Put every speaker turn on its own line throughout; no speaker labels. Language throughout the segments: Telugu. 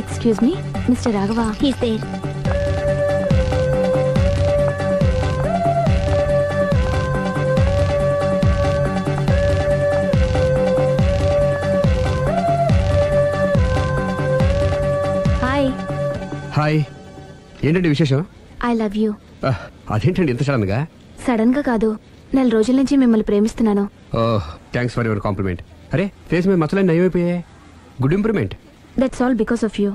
Excuse me, mister Raghava.
He's there.
Hi.
Hi. ఏంటండి విశేషం?
I love you.
అదేంటండి ఇంత సడన్ గా?
సడన్ గా కాదు, నెల రోజుల నుంచి మిమ్మల్ని ప్రేమిస్తున్నాను.
Thanks for your compliment. అరే ఫేస్ మీద మచ్చలన్నీ నయమైపోయాయి. Good improvement.
That's all because of you.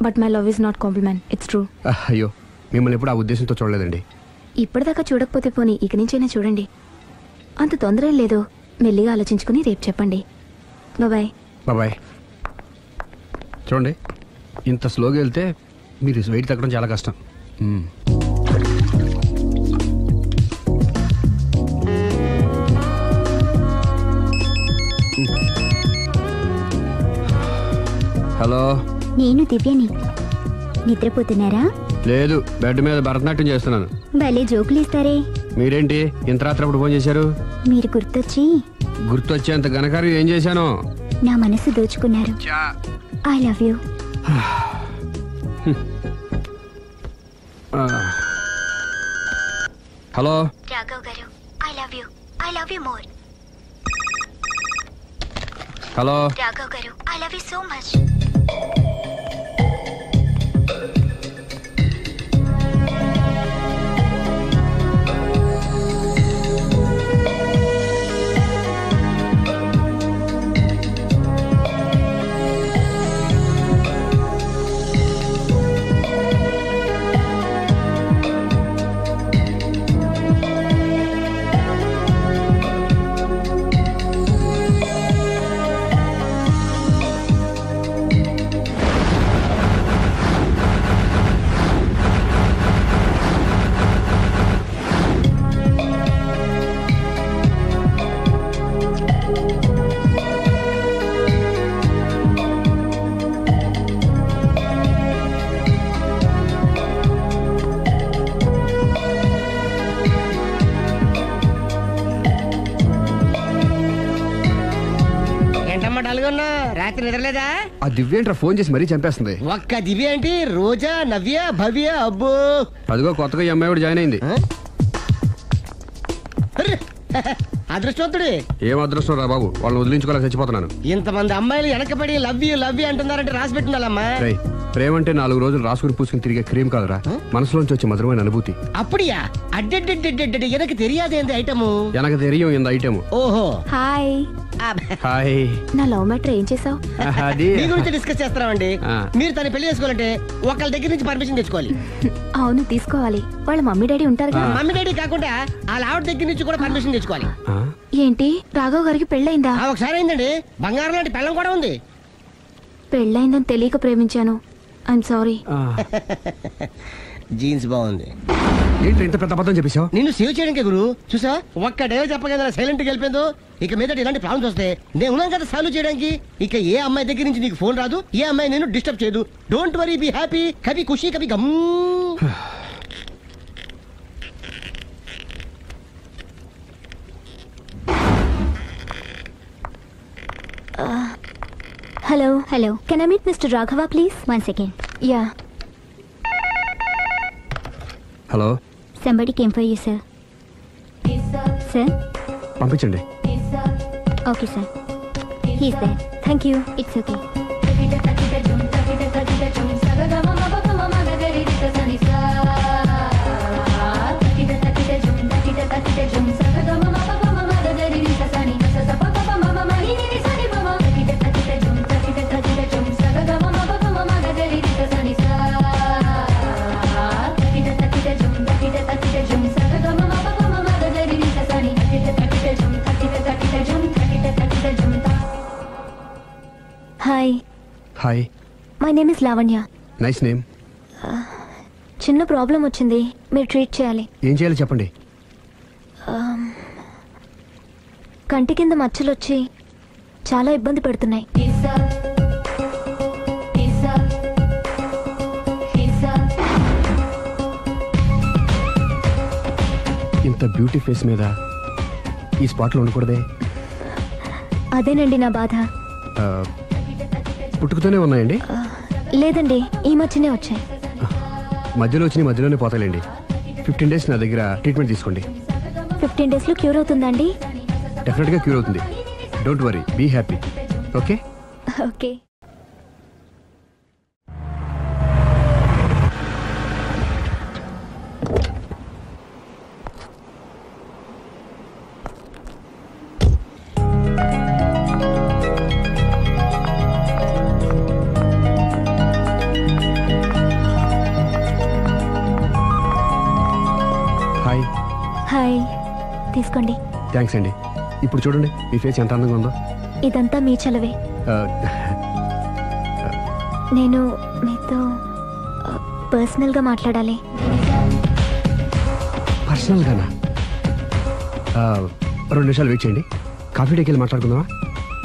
But my love is not compliment, it's true.
అయ్యో, మిమ్మల్ని ఎప్పుడు ఆ ఉద్దేశంతో చూడలేదండి.
ఇప్పటిదాకా చూడకపోతే పోనీ ఇక నుంచైనా చూడండి. అంత తొందర ఏం లేదు, మెల్లిగా ఆలోచించుకుని రేపు చెప్పండి. బాయ్.
బాయ్. చూడండి, ఇంత స్లోగా వెళ్తే మీరు వెయిట్ తగ్గడం చాలా కష్టం. హలో,
నేను దివ్యని. నిద్రపోతున్నారా?
లేదు, బెడ్ మీద భరతనాట్యం చేస్తున్నాను.
భలే జోకులు ఇస్తారే.
మీరేంటి ఇంత రాత్రి అప్పుడు ఫోన్ చేశారు?
మీరు
గుర్తొచ్చేంత ఘనకార్యం ఏం చేశాను?
నా మనసు దోచుకున్నారు. I love you.
Hello
Raghav గారు, I love you more.
Hello
Raghav గారు, I love you so much.
రాత్రి నిద్రలేదా?
ఆ దివ్య ఏంట్రా ఫోన్ చేసి మరీ చంపేస్తుంది.
ఒక్క దివ్య ఏంటి, రోజా, నవ్య, భవ్య, అబ్బో.
అదిగో కొత్తగా ఈ అమ్మాయి కూడా జాయిన్ అయింది.
అదృష్టవంతుడి.
ఏం అదృష్టం రా బాబు, వాళ్ళని వదిలించుకోలేక చచ్చిపోతున్నాను.
ఇంతమంది అమ్మాయిలు వెనకబడి లవ్ యూ అంటున్నారంటే రాసి పెట్టిండాలమ్మా.
ప్రేమ అంటే 4 రోజులు రాసుకుని పూసుకుని తిరిగే క్రీమ్ కాదురా, మనసులోంచి వచ్చే మధురమైన అనుభూతి.
అప్పుడియా? అడ్డెడ్డెడ్డెడ్డెడ్ ఎనకు తెలియదేంది ఐటము.
ఎనకు తెలియం ఇంత ఐటము.
ఓహో.
హాయ్.
హాయ్.
నా లవ్ మ్యాటర్ ఏం చేసావు?
మీ గురించి డిస్కస్ చేస్తున్నామండి. మీరు తన పెళ్లి చేసుకోవాలంటే ఒకళ్ళ దగ్గర నుంచి పర్మిషన్ తెచ్చుకోవాలి.
అవును, తీసుకోవాలి. వాళ్ళ మమ్మీ డాడీ ఉంటారు కదా.
మమ్మీ డాడీ కాకుండా వాళ్ళ ఆవిడ దగ్గర నుంచి కూడా పర్మిషన్ తెచ్చుకోవాలి.
ఏంటి, రాఘవ్ గారికి పెళ్ళయిందా?
ఒకసారి అయిందండి. బంగారం లాంటి పెళ్ళం కూడా ఉంది.
పెళ్ళయిందని తెలియక ప్రేమించాను, ఐఎమ్ సారీ.
జీన్స్ బాగుంది.
ఏంటి ఇంత పెద్ద అబద్ధం చెప్పేశావు?
నిన్ను సేవ్ చేయడానికి గురు. చూసా, ఒక్క డే చెప్పగల సైలెంట్ గా వెళ్ళిపోయిందో. ఇక మీద ఇలాంటి ప్రాబ్లమ్స్ వస్తే నేను ఉన్నాను కదా సాల్వ్ చేయడానికి. ఇక ఏ అమ్మాయి దగ్గర నుంచి నీకు ఫోన్ రాదు, ఏ అమ్మాయి నేను డిస్టర్బ్ చేయదు. Don't worry, be happy. Kabhi Khushi Kabhi Gham.
Hello. Can I meet Mr. Raghava, please? 1 second.
Yeah.
Hello.
Somebody came for you, sir. Sir?
పంపించండి.
Okay, sir. He's there. Thank you. It's okay.
Hi.
My name is Lavanya.
Nice name.
చిన్న ప్రాబ్లం వచ్చింది, మీరు ట్రీట్ చేయాలి.
ఏం చేయాలి చెప్పండి.
కంటి కింద మచ్చలు వచ్చి చాలా ఇబ్బంది పెడుతున్నాయి.
ఇంత బ్యూటీ ఫేస్ మీద ఈ స్పాట్లో ఉండకూడదే.
అదేనండి నా బాధ.
పుట్టుకతోనే ఉన్నాయండి?
లేదండి, ఈ మధ్యనే వచ్చాయి.
మధ్యలో వచ్చి మధ్యలోనే పోతాయిలేండి. 15 days నా దగ్గర ట్రీట్మెంట్ తీసుకోండి.
15 days లో క్యూర్ అవుతుందండి?
డెఫినెట్గా క్యూర్ అవుతుంది. Don't worry, be happy. Okay
okay.
Hi.
Hi, తీసుకోండి.
థ్యాంక్స్ అండి. ఇప్పుడు చూడండి మీ ఫేస్ ఎంత అందంగా ఉందో.
ఇదంతా మీ చలవే. నేను మీతో పర్సనల్గా మాట్లాడాలి.
పర్సనల్గానా? 2 నిమిషాలు వెయిట్ చేయండి. కాఫీ డేకి వెళ్ళి మాట్లాడుకుందామా?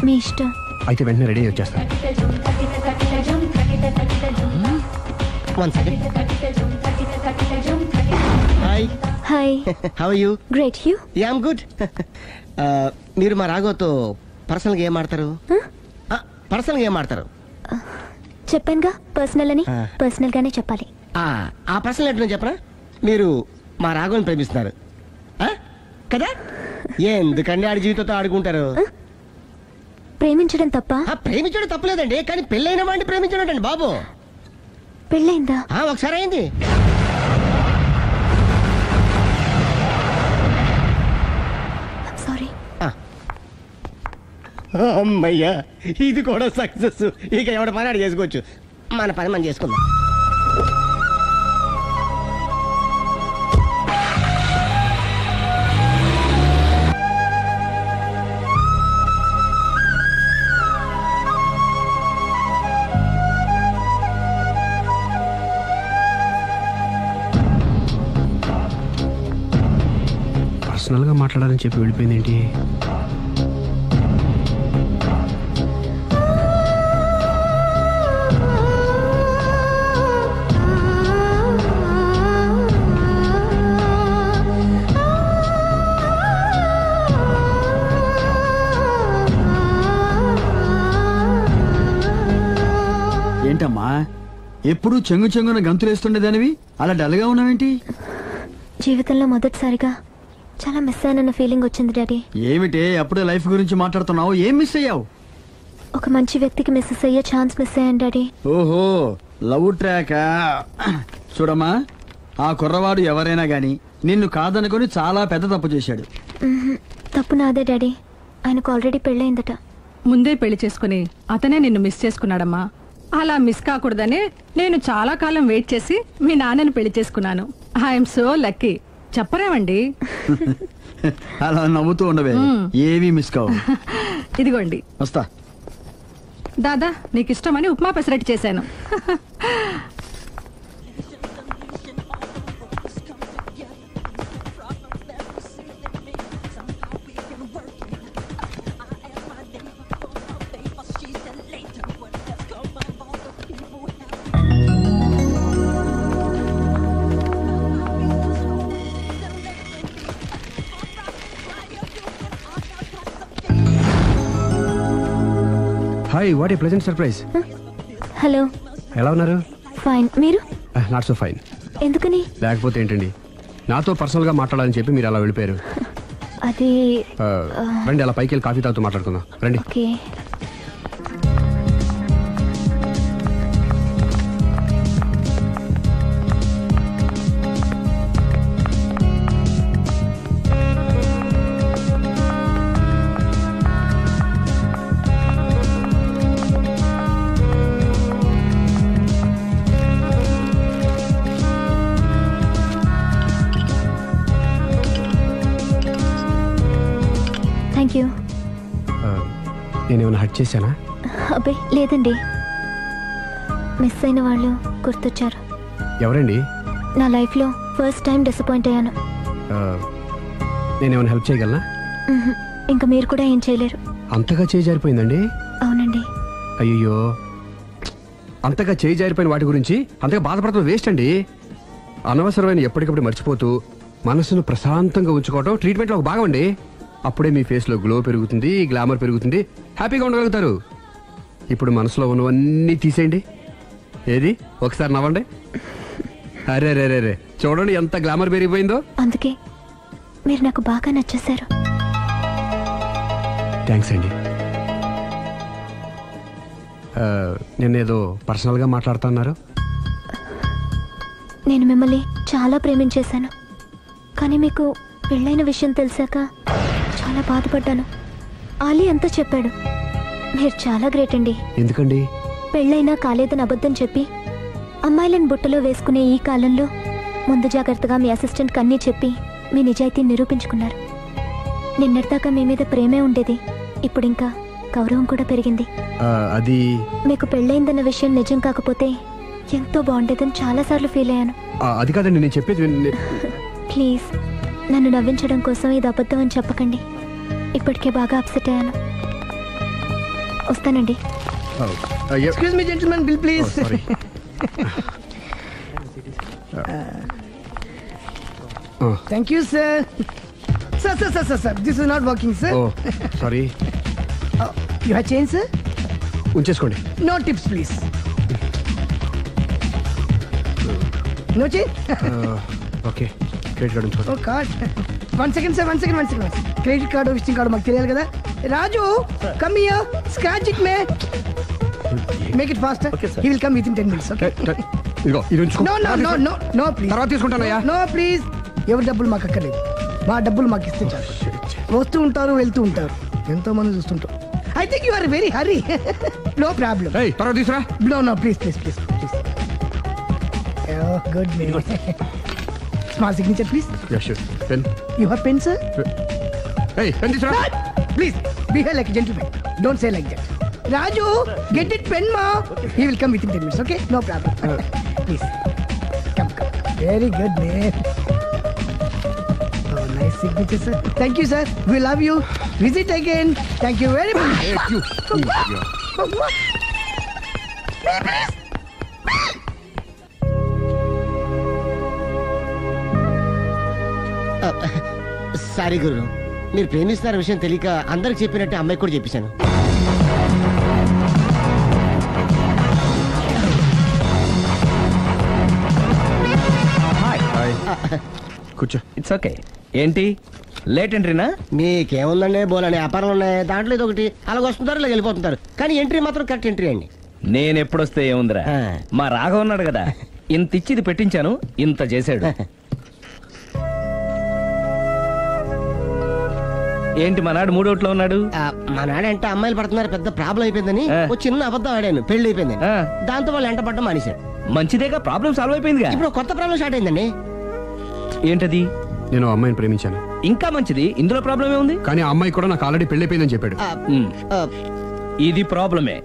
మీ ఇష్టం.
అయితే వెంటనే రెడీ వచ్చేస్తాను.
Hi.
Hi.
How are you?
Great. You?
Yeah, I'm good. మీరు మా రాఘవతో పర్సనల్గా ఏం ఆడతారు? పర్సనల్గా ఏం ఆడతారు?
చెప్పానుగా పర్సనల్ అని. పర్సనల్ గానే చెప్పాలి.
ఆ పర్సనల్ ఏంటో చెప్పరా? మీరు మా రాఘవని ప్రేమిస్తున్నారు కదా? ఎందుకండి ఆడి జీవితంతో ఆడుకుంటారు?
ప్రేమించడం తప్ప?
ప్రేమించడం తప్పలేదండి, కానీ పెళ్ళైన వాడిని ప్రేమించడం అండి బాబు.
పెళ్ళైందా?
ఒకసారి అయింది.
సారీ.
అమ్మయ్యా, ఇది కూడా సక్సెస్. ఇక ఎవడ పని ఆడు చేసుకోవచ్చు. మన పని మనం చేసుకుందాం.
పర్సనల్గా మాట్లాడాలని చెప్పి వెళ్ళిపోయింది ఏంటి?
ఏంటమ్మా ఎప్పుడు చెంగు చెంగున గంతులేస్తుండేదానివి అలా డల్గా ఉన్నావేంటి?
జీవితంలో మొదటిసారిగా చాలా మిస్ అయ్యానన్న ఫీలింగ్ వచ్చింది డాడీ.
ఏమిటే అప్పుడే లైఫ్ గురించి మాట్లాడుతున్నావు? ఏం మిస్ అయ్యావు?
ఒక మంచి వ్యక్తికి మిస్సెస్ అయ్యే ఛాన్స్ మిస్ అయ్యాను డాడీ.
ఓహో, లవ్ ట్రాకా? చూడమ్మా, ఆ కుర్రవాడు ఎవరైనా గాని నిన్ను కాదనుకొని చాలా పెద్ద తప్పు చేశాడు.
తప్పు నాదే డాడీ. ఆయనకు ఆల్రెడీ పెళ్ళయిందట.
ముందే పెళ్లి చేసుకుని అతనే నిన్ను మిస్ చేసుకున్నాడమ్మా. అలా మిస్ కాకూడదని నేను చాలా కాలం వెయిట్ చేసి మీ నాన్నని పెళ్లి చేసుకున్నాను. I'm so lucky. చెప్పరేమండి?
అలా నవ్వుతూ ఉండవే, ఏవి మిస్ కావు.
ఇదిగోండి.
వస్తా.
దాదా, నీకు ఇష్టమని ఉప్మా పెసరట్టు చేశాను.
Hi, what a pleasant surprise.
Hello.
ఎలా ఉన్నారు?
ఫైన్. మీరు?
Not so fine.
ఎందుకని?
లేకపోతే ఏంటండి, నాతో పర్సనల్గా మాట్లాడాలని చెప్పి మీరు అలా వెళ్ళిపోయారు.
అది
రండి, అలా పైకి వెళ్ళి కాఫీ తాగుతూ మాట్లాడుకుందాం. రండి.
ఓకే. Thank you.
నేనేమైనా హర్ట్ చేశానా?
అబ్బే లేదండి, మిస్ అయిన వాళ్ళు గుర్తొచ్చారు.
ఎవరండి?
నా లైఫ్లో ఫస్ట్ టైం డిసప్పాయింట్ అయ్యాను.
నేనేమైనా హెల్ప్ చేయగలనా?
ఇంకా మీరు కూడా ఏం చేయలేరు.
అంతగా చేయి జారిపోయిందండి?
అవునండి.
అయ్యో, అంతగా చేయి జారిపోయిన వాటి గురించి అంతగా బాధపడటం వేస్ట్ అండి. అనవసరమైన ఎప్పటికప్పుడు మర్చిపోతూ మనసును ప్రశాంతంగా ఉంచుకోవడం ట్రీట్మెంట్లో ఒక భాగం అండి. అప్పుడే మీ ఫేస్లో గ్లో పెరుగుతుంది, గ్లామర్ పెరుగుతుంది, హ్యాపీగా ఉండగలుగుతారు. ఇప్పుడు మనసులో ఉన్నవన్నీ తీసేయండి. ఏది ఒకసారి నవ్వండి. అరే రే రే రే, చూడండి ఎంత గ్లామర్ పెరిగిపోయిందో.
అందుకే మీరు నాకు బాగా నచ్చేశారు.
థ్యాంక్స్ అండి. నేనేదో పర్సనల్గా మాట్లాడుతున్నారు.
నేను మిమ్మల్ని చాలా ప్రేమించేశాను, కానీ మీకు పెళ్ళైన విషయం తెలిసాక చాలా బాధపడ్డాను. ఆలీ అంతా చెప్పాడు. మీరు చాలా గ్రేట్ అండి.
ఎందుకండి?
పెళ్ళైనా కాలేదని అబద్ధం చెప్పి అమ్మాయిలను బుట్టలో వేసుకునే ఈ కాలంలో ముందు జాగ్రత్తగా మీ అసిస్టెంట్ కన్నీ చెప్పి మీ నిజాయితీని నిరూపించుకున్నారు. నిన్నటిదాకా మీ మీద ప్రేమే ఉండేది, ఇప్పుడు ఇంకా గౌరవం కూడా పెరిగింది.
అది
మీకు పెళ్ళైందన్న విషయం నిజం కాకపోతే ఎంతో బాగుండేదని చాలాసార్లు ఫీల్ అయ్యాను.
అది కాదండి నేను చెప్పేది.
ప్లీజ్ నన్ను నవ్వించడం కోసం ఇది అబద్ధం అని చెప్పకండి. ఇప్పటికే బాగా అప్సెట్ అయ్యాను. వస్తానండి.
Excuse me gentlemen, bill please. Thank you sir. Sir this is not working sir.
Sorry.
You have change sir?
ఉంచేసుకోండి.
No tips please. No change.
Okay, credit card ఉంచుకోండి.
Oh card. One second sir, one second. Credit card visiting card మాకు తెలియాలి కదా. Raju come here, scratch it me, make it fast. He will come within 10 minutes. Okay.
ఇదిగో ఇది ఉంచుకో.
No please.
తర్వాత తీసుకుంటానయ్యా.
No please. ఎవరి డబ్బులు మాకు అక్కర్లేదు, మా డబ్బులు మాకు ఇస్తే చాలు. వస్తూ ఉంటారు, వెళ్తూ ఉంటారు, ఎంతో మంది చూస్తుంటారు. I think you are very hurry. No problem.
తర్వాత తీసురా.
No please. Good name. Small signature please.
Pen.
You have pen sir?
Pen తీసురా.
Please behave like a gentleman. Don't say like that. Raju, get it pen ma. He will come within 10 minutes. Okay, no problem. Please come. Very good man. Oh, nice signature sir. Thank you sir. We love you. Visit again. Thank you very much. Sorry గురు, మీరు ప్రేమిస్తున్న విషయం తెలియక అందరికి చెప్పినట్టే అమ్మాయికి కూడా చెప్పేశాను.
కూర్చో.
It's okay. ఏంటి లేట్ ఎంట్రీనా?
మీకేముందండి, బోలని వ్యాపారాలు ఉన్నాయి, దాంట్లో ఇది ఒకటి అలాగ వస్తుంటారు, ఇలా వెళ్ళిపోతుంటారు, కానీ ఎంట్రీ మాత్రం కరెక్ట్ ఎంట్రీ అండి.
నేను ఎప్పుడొస్తే ఏముందిరా, మా రాఘవ ఉన్నాడు కదా, ఇంత ఇచ్చి ఇది పెట్టించాను, ఇంత చేశాడు. ఏంటి మా నాడు మూడోట్లో ఉన్నాడు?
మా నాడంటే అమ్మాయిలు పడుతున్నారు, పెద్ద ప్రాబ్లం అయిపోయిందని ఒక చిన్న అబద్ధం ఆడాను, పెళ్లి అయిపోయింది. దాంతో వాళ్ళు ఎంట పడ్డం మానేశాడు.
మంచిదేగా, ప్రాబ్లం సాల్వ్ అయిపోయిందిగా.
ఇప్పుడు కొత్త ప్రాబ్లం స్టార్ట్ అయిందండి.
ఏంటది?
నేను అమ్మాయిని ప్రేమించాను.
ఇంకా మంచిది, ఇందులో ప్రాబ్లం ఏముంది?
కానీ ఆ అమ్మాయి కూడా నాకు ఆల్రెడీ పెళ్లి అయిపోయిందని చెప్పాడు.
ఇది ప్రాబ్లమే,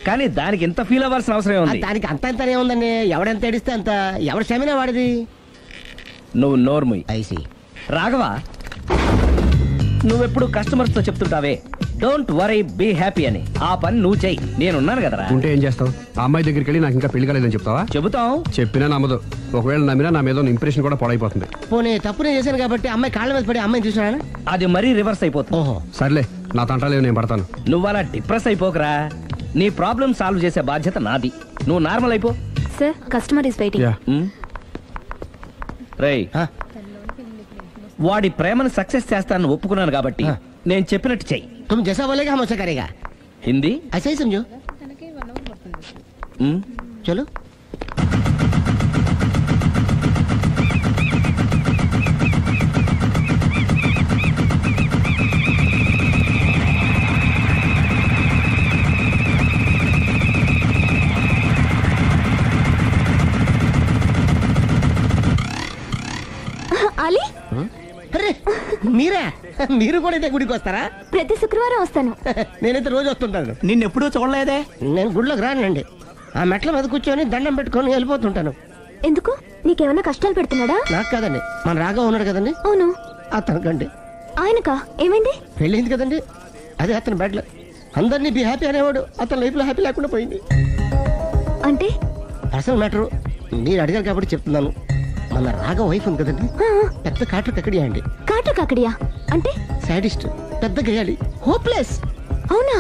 కానీ దానికి ఎంత ఫీల్ అవ్వాల్సిన అవసరం ఉంది?
దానికి అంత ఎంతనే ఉందండి, ఎవడెంత ఏడిస్తే అంత, ఎవరి క్షమేనా వాడిది.
నువ్వు నోర్ముయ్.
ఐసి
రాఘవ, నువ్వెప్పుడు కస్టమర్స్ తో చెప్తుంటావే డోంట్ వరీ బీ హ్యాపీ అని, ఆ పని నువ్వు చెయ్యి, నేనున్నాను కదరా.
ఉంటే ఏం చేస్తావు? ఆ అమ్మాయి దగ్గరికి వెళ్ళి నాకు ఇంకా పెళ్లి కాలేదని చెప్తావా?
చెబుతాం.
చెప్పినా నమ్మదు. ఒకవేళ నమ్మినా నా మీద ఇంప్రెషన్ కూడా పాడైపోతుంది.
పోనీ తప్పునే చేశాను కాబట్టి అమ్మాయి కాళ్ళ మీద పడి అమ్మాయిని చూసినా
అది మరీ రివర్స్ అయిపోతుంది.
ఓహో
సర్లే, నా తంటాలేవు, నేను పడతాను.
నువ్వు అలా డిప్రెస్ అయిపోకరా, నీ ప్రాబ్లం సాల్వ్ చేసే బాధ్యత నాది, నువ్వు నార్మల్ అయిపో.
Sir, customer is waiting.
రేయ్, వాడి ప్రేమను సక్సెస్ చేస్తానని ఒప్పుకున్నాను కాబట్టి నేను చెప్పినట్టు చెయ్యి.
तुम जैसा बोलेगा हम वैसा करेगा.
హిందీ
ऐसा ही समझो. चलो.
ఆలీ,
అరే మీరా, మీరు కూడా అయితే గుడికి వస్తారా?
ప్రతి శుక్రవారం వస్తాను.
నేనైతే రోజు వస్తుంటాను.
నిన్నెప్పుడూ చూడలేదే.
నేను గుడిలోకి రానండి, ఆ మెట్ల మీద కూర్చొని దండం పెట్టుకొని వెళ్ళిపోతుంటాను.
ఎందుకు? నీకేమైనా కష్టాలు పెడుతున్నాడా?
నాకు కాదండి, మన రాఘవ ఉన్నాడు కదండి,
అవును.
అతనికండి.
ఆయనకా? ఏమైంది?
పెళ్ళైంది కదండి, అదే అతని బెడ్ లో అందరినీ బి హ్యాపీ అనేవాడు, అతని లైఫ్ లో హ్యాపీ లేకుండా పోయింది.
అంటే
పర్సనల్ మ్యాటర్, మీరు అడిగారు కాబట్టి చెప్తున్నాను. మన రాఘవ వైఫ్ ఉంది కదండి, పెద్ద కాటర్ కక్కడియా అండి.
కాటర్ కాకడియా అంటే?
సాడిస్ట్, పెద్ద గేయాలి, హోప్లెస్.
అవునా?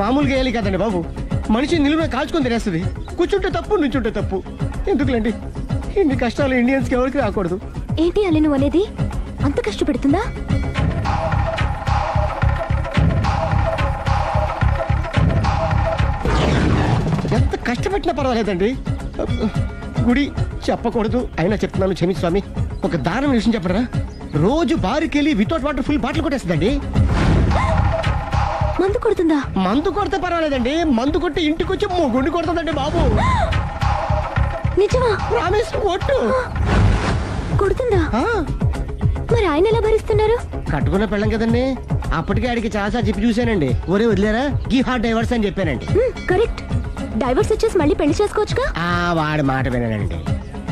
మామూలు గేయాలి కదండి బాబు, మనిషి నిలువున కాల్చుకొని తినేస్తుంది. కూర్చుంటే తప్పు, నుంచుంటే తప్పు. ఎందుకులేండి ఇన్ని కష్టాలు ఇండియన్స్ కి ఎవరికి రాకూడదు.
ఏంటి అల్లి నువ్వు అనేది? అంత కష్టపెడుతుందా?
ఎంత కష్టపెట్టినా పర్వాలేదండి. గుడి చెప్పకూడదు అయినా చెప్తున్నాను, క్షమించు స్వామి. ఒక దారుణ విషయం చెప్పరా, రోజు బారుకెళ్ళి వితౌట్ వాటర్ ఫుల్ బాటిల్ కొట్టేస్తుందండి.
మందు కొడుతుందా?
మందు కొడితే పర్వాలేదండి, మందు కొట్టి ఇంటికి వచ్చి గుండి కొడుతుందండి బాబు.
నిజమా?
ప్రామిస్, ఒట్టు.
కొడుతుందా?
ఆ,
మరి ఆయన ఎలా భరిస్తున్నారు?
కట్టుకున్న పెళ్ళం కదండి. అప్పటికే ఆడికి చాలా చెప్పి చూశానండి. ఒరే వదిలేరా, గీ హార్ట్ డైవర్స్ అని చెప్పానండి.
కరెక్ట్. డైవర్స్ వచ్చేసి మళ్ళీ పెళ్లి చేసుకోవచ్చుగా.
ఆ వాడి మాట వినండి.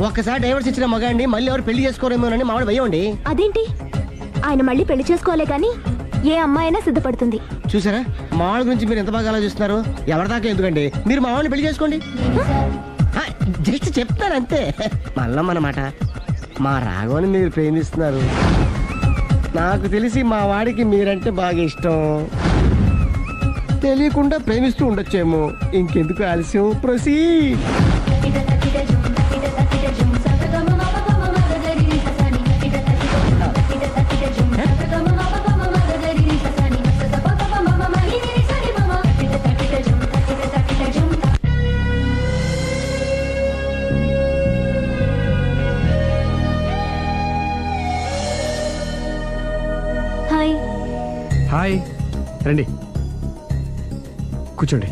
ఒక్కసారి డైవర్స్ ఇచ్చిన మగాండి మళ్ళీ ఎవరు పెళ్లి చేసుకోరేమోనని మావాడు భయం.
అదేంటి? ఆయన మళ్ళీ పెళ్లి చేసుకోలే కానీ ఏ అమ్మాయి అయినా సిద్ధపడుతుంది.
చూసారా మావాళ్ళ గురించి మీరు ఎంత బాగా ఆలోచిస్తున్నారు. ఎవరిదాకా ఎందుకండి, మీరు మావాడిని పెళ్లి చేసుకోండి. జస్ట్ చెప్తారు అంతే. మళ్ళం అన్నమాట. మా రాఘవని మీరు ప్రేమిస్తున్నారు. నాకు తెలిసి మా వాడికి మీరంటే బాగా ఇష్టం. తెలియకుండా ప్రేమిస్తూ ఉండొచ్చేమో. ఇంకెందుకు ఆలస్యం, ప్రొసీడ్.
హాయ్.
హాయ్, రండి కూర్చోండి.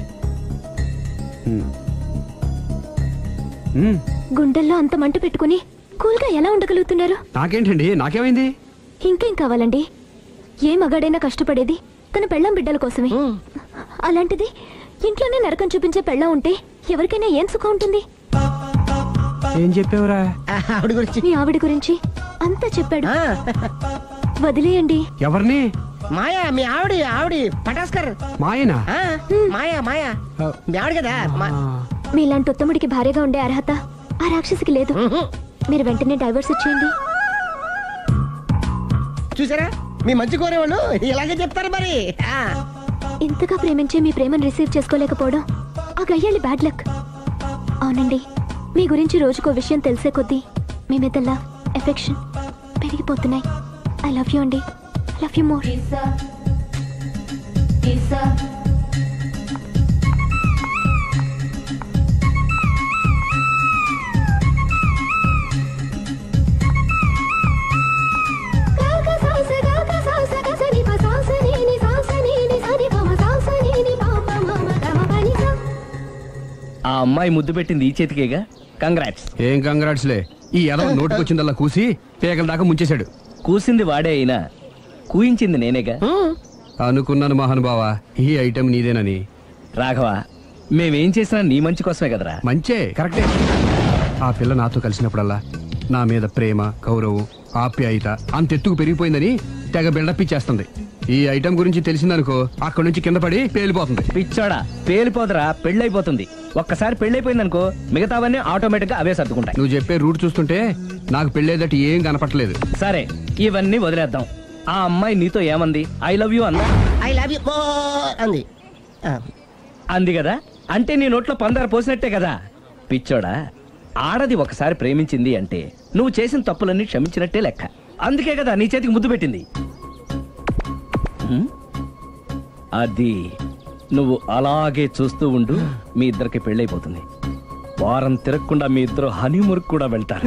గుండెల్లో అంత మంట పెట్టుకుని కూల్గా ఎలా ఉండగలుగుతున్నారు?
నాకేంటండి, నాకేమైంది?
ఇంకేం కావాలండి? ఏ మగాడైనా కష్టపడేది తన పెళ్ళాం బిడ్డల కోసమే. అలాంటిది ఇంట్లోనే నరకం చూపించే పెళ్ళాం ఉంటే ఎవరికైనా ఏం సుఖం ఉంటుంది?
ఏం చెప్పావురా?
ఆవిడ గురించి.
మీ ఆవిడ గురించి అంతా చెప్పాడు. వదిలేయండి.
ఎవరిని?
మాయా, మీ ఆవిడ పటాస్కర్.
మాయనా?
మాయా మీ ఆవిడ కదా.
మీలాంటి ఉత్తముడికి భార్యగా ఉండే అర్హత ఆ రాక్షసికి లేదు. మీరు వెంటనే డైవర్స్ ఇచ్చేయండి.
చూసారా, మీ మంచి కోరేవాళ్ళు ఇలాగే చెప్తారు మరి.
ఇంతగా ప్రేమించే మీ ప్రేమను రిసీవ్ చేసుకోలేకపోవడం ఆ గయ్యాలి బ్యాడ్ లక్. అవునండి, మీ గురించి రోజుకో విషయం తెలిసే కొద్దీ మీ మీద లవ్, ఎఫెక్షన్ పెరిగిపోతున్నాయి. ఐ లవ్ యూ అండి. I love you more.
ఆ అమ్మాయి ముద్దు పెట్టింది ఈ చేతికేగా. కంగ్రాట్స్.
ఏం కంగ్రాట్స్లే, ఈ ఎదవ నోటుకొచ్చిందల్లా కూసి పేకల దాకా ముంచేశాడు.
కూసింది వాడే అయినా కూయించింది నేనేగా.
అనుకున్నాను మహానుభావా, ఈ ఐటెం నీదేనని.
రాఘవ, మేమేం చేసినా నీ మంచి కోసమే కదరా.
మంచే, కరెక్టే. ఆ పిల్ల నాతో కలిసినప్పుడల్లా నా మీద ప్రేమ, గౌరవం, ఆప్యాయత అంతెత్తుకు పెరిగిపోయిందని తెగ బిల్డప్ ఇచ్చేస్తుంది. ఈ ఐటెం గురించి తెలిసిందనుకో అక్కడి నుంచి కింద పడి పేలిపోతుంది.
పిచ్చోడా, పేలిపోదరా, పెళ్ళైపోతుంది. ఒక్కసారి పెళ్ళైపోయిందనుకో మిగతావన్నీ ఆటోమేటిక్ గా అవే సర్దుకుంటాయి.
నువ్వు చెప్పే రూట్ చూస్తుంటే నాకు పెళ్ళేదట ఏం కనపట్లేదు.
సరే, ఇవన్నీ వదిలేద్దాం. ఆ అమ్మాయి నీతో ఏమంది? ఐ లవ్ యూ అందా?
ఐ లవ్ యూ అంది.
అంది కదా, అంటే నీ నోట్లో పందారు పోసినట్టే కదా. పిచ్చోడా, ఆడది ఒకసారి ప్రేమించింది అంటే నువ్వు చేసిన తప్పులన్నీ క్షమించినట్టే లెక్క. అందుకే కదా నీ చేతికి ముద్దు పెట్టింది. అది నువ్వు అలాగే చూస్తూ ఉండు, మీ ఇద్దరికి పెళ్ళైపోతుంది. వారం తిరగకుండా మీ ఇద్దరు హనీమూర్ కూడా వెళ్తారు.